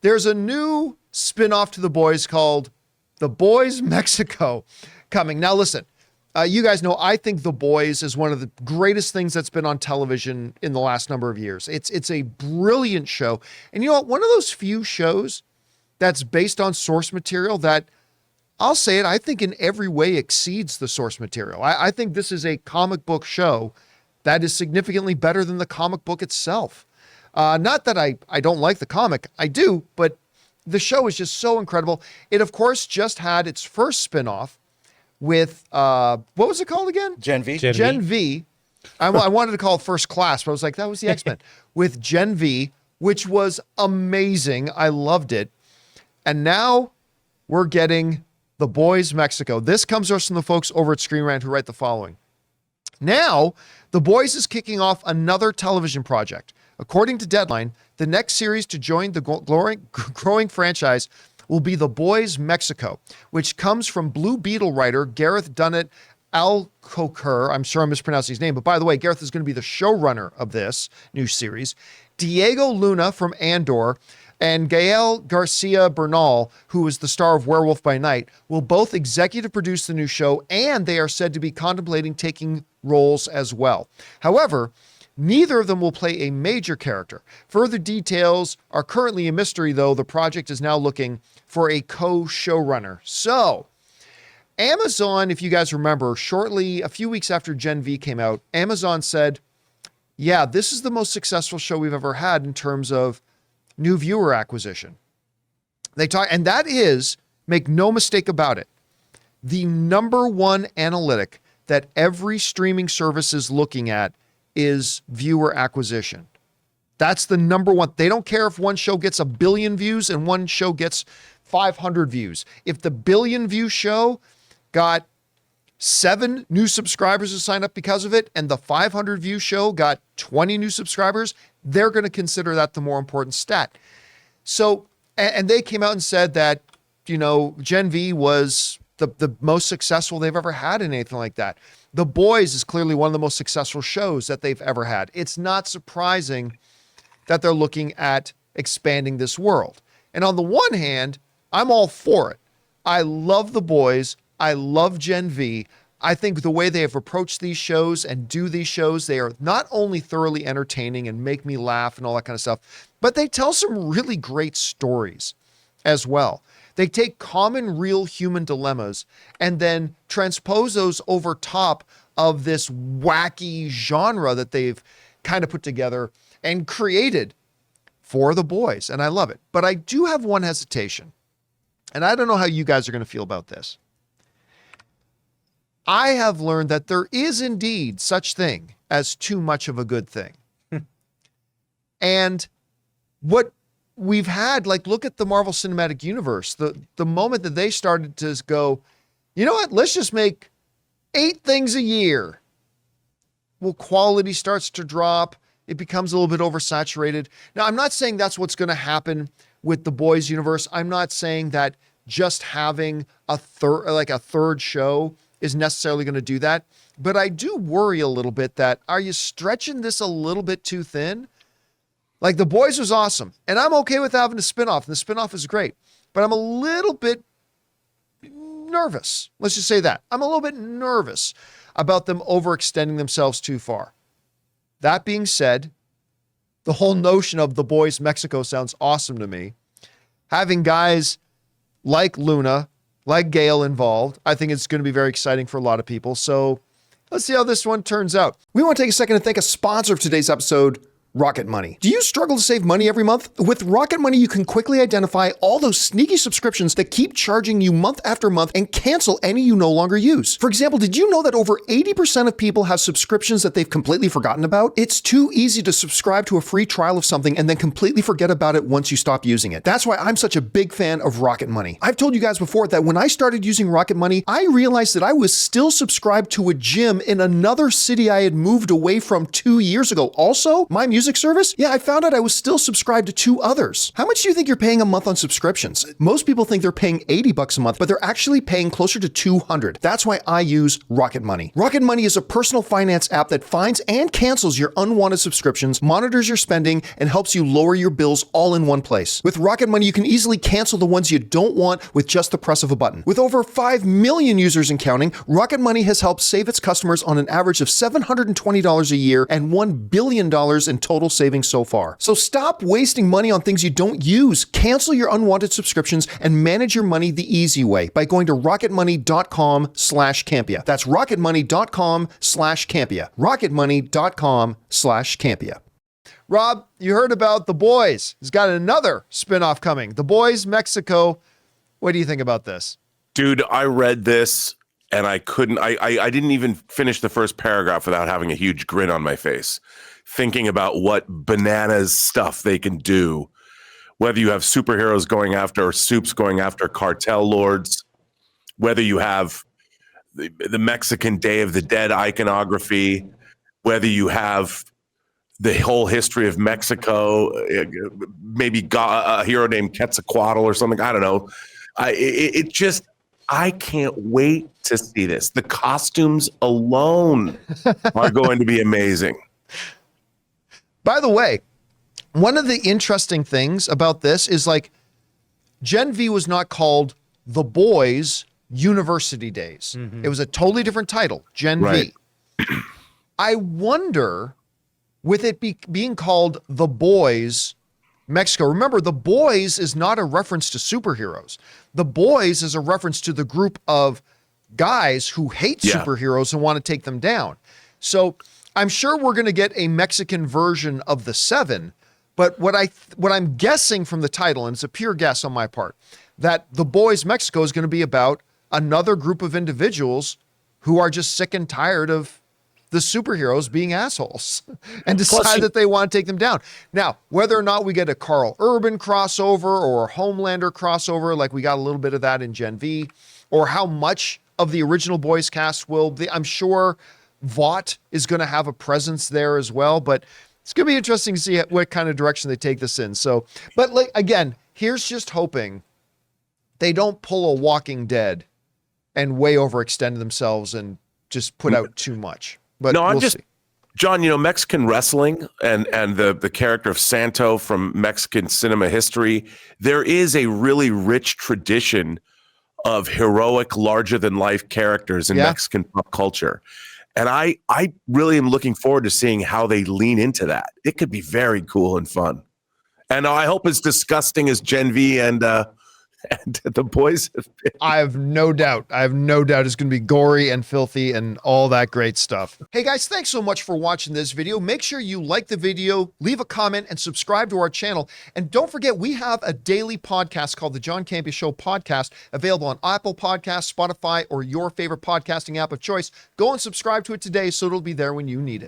There's a new spinoff to The Boys called The Boys Mexico coming. Now, listen, you guys know I think The Boys is one of the greatest things that's been on television in the last number of years. It's a brilliant show. And you know what? One of those few shows that's based on source material that, I'll say it, I think in every way exceeds the source material. I think this is a comic book show that is significantly better than the comic book itself. Not that I don't like the comic, I do, but the show is just so incredible. It, of course, just had its first spinoff with, what was it called again? Gen V. Gen V. I wanted to call it First Class, but I was like, that was the X-Men. With Gen V, which was amazing. I loved it. And now we're getting The Boys Mexico. This comes to us from the folks over at Screen Rant who write the following. Now, The Boys is kicking off another television project. According to Deadline, the next series to join the growing franchise will be The Boys Mexico, which comes from Blue Beetle writer Gareth Dunnett Alcocer. I'm sure I'm mispronouncing his name, but by the way, Gareth is going to be the showrunner of this new series. Diego Luna from Andor and Gael Garcia Bernal, who is the star of Werewolf by Night, will both executive produce the new show, and they are said to be contemplating taking roles as well. However, neither of them will play a major character. Further details are currently a mystery, though the project is now looking for a co-showrunner. So, Amazon, if you guys remember, shortly, a few weeks after Gen V came out, Amazon said, yeah, this is the most successful show we've ever had in terms of new viewer acquisition. And that is, make no mistake about it, the number one analytic that every streaming service is looking at is viewer acquisition. That's the number one. They don't care if one show gets 1 billion views and one show gets 500 views. If the 1 billion view show got 7 new subscribers to sign up because of it, and the 500 view show got 20 new subscribers, they're going to consider that the more important stat. So, and they came out and said that, Gen V was the most successful they've ever had in anything like that. The Boys is clearly one of the most successful shows that they've ever had. It's not surprising that they're looking at expanding this world. And on the one hand, I'm all for it. I love The Boys. I love Gen V. I think the way they have approached these shows and do these shows, they are not only thoroughly entertaining and make me laugh and all that kind of stuff, but they tell some really great stories as well. They take common, real human dilemmas and then transpose those over top of this wacky genre that they've kind of put together and created for The Boys. And I love it. But I do have one hesitation. And I don't know how you guys are going to feel about this. I have learned that there is indeed such thing as too much of a good thing. And what we've had, look at the Marvel Cinematic Universe. The moment that they started to go, you know what, let's just make 8 things a year. Well, quality starts to drop. It becomes a little bit oversaturated. Now, I'm not saying that's what's going to happen with the Boys universe. I'm not saying that just having a third show is necessarily going to do that. But I do worry a little bit that, are you stretching this a little bit too thin? The Boys was awesome, and I'm okay with having a spinoff, and the spinoff is great, but I'm a little bit nervous. Let's just say that. I'm a little bit nervous about them overextending themselves too far. That being said, the whole notion of The Boys Mexico sounds awesome to me. Having guys like Luna, like Gail involved, I think it's going to be very exciting for a lot of people. So let's see how this one turns out. We want to take a second to thank a sponsor of today's episode, Rocket Money. Do you struggle to save money every month? With Rocket Money, you can quickly identify all those sneaky subscriptions that keep charging you month after month and cancel any you no longer use. For example, did you know that over 80% of people have subscriptions that they've completely forgotten about? It's too easy to subscribe to a free trial of something and then completely forget about it once you stop using it. That's why I'm such a big fan of Rocket Money. I've told you guys before that when I started using Rocket Money, I realized that I was still subscribed to a gym in another city I had moved away from 2 years ago. Also, my music service? Yeah, I found out I was still subscribed to 2 others. How much do you think you're paying a month on subscriptions? Most people think they're paying $80 a month, but they're actually paying closer to $200. That's why I use Rocket Money. Rocket Money is a personal finance app that finds and cancels your unwanted subscriptions, monitors your spending, and helps you lower your bills all in one place. With Rocket Money, you can easily cancel the ones you don't want with just the press of a button. With over 5 million users and counting, Rocket Money has helped save its customers on an average of $720 a year and $1 billion in total savings so far. So stop wasting money on things you don't use. Cancel your unwanted subscriptions and manage your money the easy way by going to rocketmoney.com/Campea. That's rocketmoney.com/Campea. rocketmoney.com/Campea. Rob, you heard about The Boys. He's got another spinoff coming. The Boys, Mexico. What do you think about this? Dude, I read this and I didn't even finish the first paragraph without having a huge grin on my face, thinking about what bananas stuff they can do. Whether you have superheroes going after or soups going after cartel lords, whether you have the Mexican Day of the Dead iconography, whether you have the whole history of Mexico, maybe a hero named Quetzalcoatl or something. I don't know. I can't wait to see this. The costumes alone are going to be amazing. By the way, one of the interesting things about this is like Gen V was not called The Boys University Days. Mm-hmm. It was a totally different title, Gen V. I wonder, with it being called The Boys Mexico, remember, The Boys is not a reference to superheroes. The Boys is a reference to the group of guys who hate superheroes and want to take them down. So I'm sure we're going to get a Mexican version of the Seven, but what I'm guessing from the title, and it's a pure guess on my part, that The Boys Mexico is going to be about another group of individuals who are just sick and tired of the superheroes being assholes and decide that they want to take them down. Now, whether or not we get a Carl Urban crossover or a Homelander crossover, like we got a little bit of that in Gen V, or how much of the original Boys cast will be, I'm sure Vought is going to have a presence there as well, but it's going to be interesting to see what kind of direction they take this in. So, but like, again, here's just hoping they don't pull a Walking Dead and way overextend themselves and just put out too much. But no, we'll see. John, Mexican wrestling and the character of Santo from Mexican cinema history, there is a really rich tradition of heroic, larger-than-life characters in Mexican pop culture. And I really am looking forward to seeing how they lean into that. It could be very cool and fun. And I hope it's disgusting as Gen V and The Boys have been. I have no doubt it's going to be gory and filthy and all that great stuff. Hey guys, thanks so much for watching this video. Make sure you like the video, leave a comment, and subscribe to our channel. And don't forget, we have a daily podcast called the John Campea Show podcast, available on Apple Podcasts, Spotify, or your favorite podcasting app of choice. Go and subscribe to it today so it'll be there when you need it.